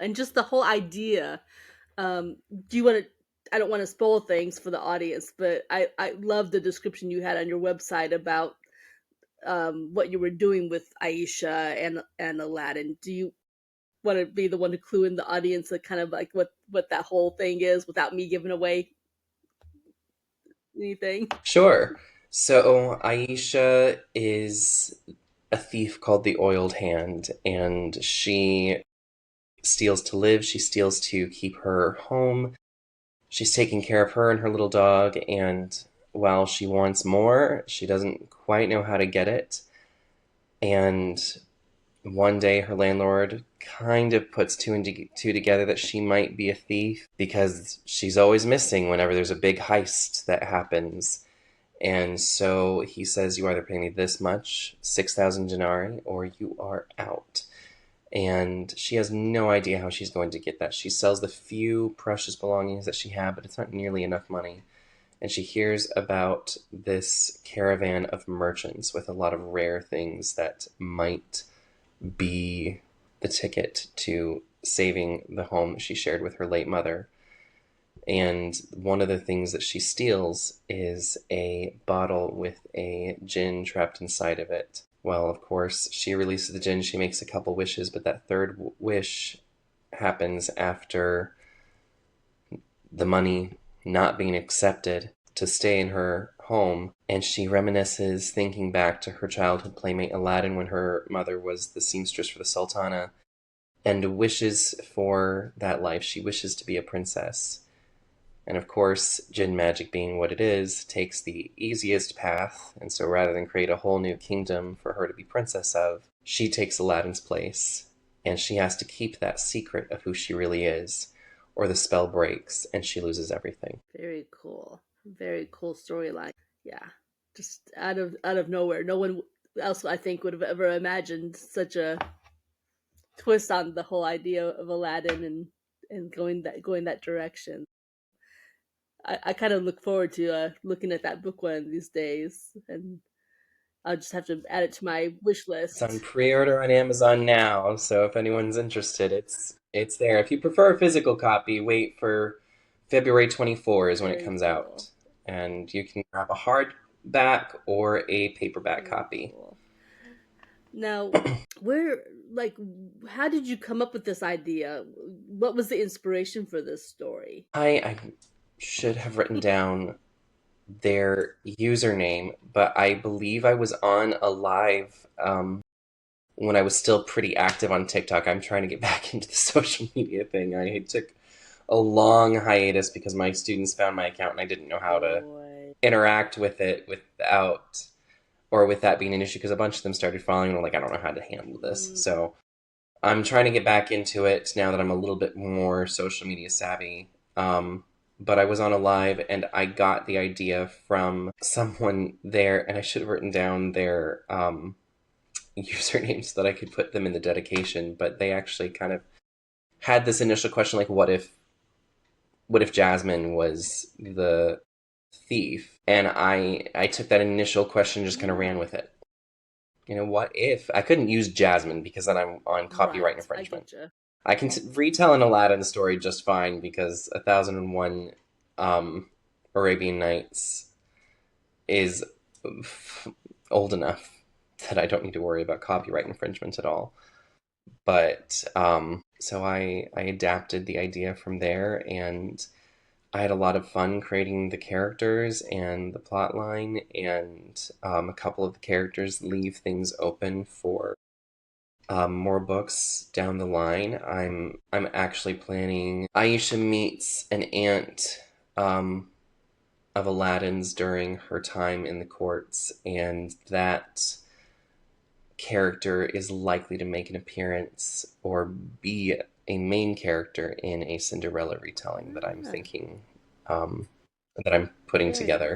and just the whole idea. Do you want to? I don't want to spoil things for the audience, but I love the description you had on your website about what you were doing with Aisha and Aladdin. Do you want to be the one to clue in the audience that kind of like what that whole thing is without me giving away anything? Sure. So Aisha is a thief called the Oiled Hand, and she steals to live. She steals to keep her home. She's taking care of her and her little dog, and while she wants more, she doesn't quite know how to get it. And one day, her landlord kind of puts two and two together that she might be a thief because she's always missing whenever there's a big heist that happens. And so he says, "You either pay me this much, 6,000 denarii, or you are out." And she has no idea how she's going to get that. She sells the few precious belongings that she had, but it's not nearly enough money. And she hears about this caravan of merchants with a lot of rare things that might be the ticket to saving the home she shared with her late mother. And one of the things that she steals is a bottle with a djinn trapped inside of it. Well, of course, she releases the djinn, she makes a couple wishes, but that third wish happens after the money not being accepted to stay in her home. And she reminisces, thinking back to her childhood playmate Aladdin when her mother was the seamstress for the Sultana, and wishes for that life. She wishes to be a princess. And of course, Jinn magic being what it is, takes the easiest path, and so rather than create a whole new kingdom for her to be princess of, she takes Aladdin's place, and she has to keep that secret of who she really is, or the spell breaks and she loses everything. Very cool. Very cool storyline. Yeah. Just out of nowhere. No one else I think would have ever imagined such a twist on the whole idea of Aladdin and going that direction. I kind of look forward to looking at that book one of these days, and I'll just have to add it to my wish It's on list. pre-order on Amazon now, so if anyone's interested, it's there. If you prefer a physical copy, wait for February 24 is when it Very comes cool. out. And you can grab a hardback or a paperback Very copy. cool. Now, where like how did you come up with this idea? What was the inspiration for this story? I should have written down their username, but I believe I was on a live when I was still pretty active on TikTok. I'm trying to get back into the social media thing. I took a long hiatus because my students found my account and I didn't know how to Boy. interact with it without or with that being an issue because a bunch of them started following and I'm like, I don't know how to handle this. Mm, So I'm trying to get back into it now that I'm a little bit more social media savvy. But I was on a live and I got the idea from someone there, and I should have written down their usernames so that I could put them in the dedication. But they actually kind of had this initial question, like, what if Jasmine was the thief? And I took that initial question, and just kind of ran yeah. with it. What if I couldn't use Jasmine because then I'm on copyright Right. I infringement. get you. I can retell an Aladdin story just fine because 1001 Arabian Nights is old enough that I don't need to worry about copyright infringement at all. But so I adapted the idea from there, and I had a lot of fun creating the characters and the plot line, and a couple of the characters leave things open for more books down the line. I'm actually planning. Aisha meets an aunt of Aladdin's during her time in the courts, and that character is likely to make an appearance or be a main character in a Cinderella retelling that I'm Ah, thinking, that I'm putting very together.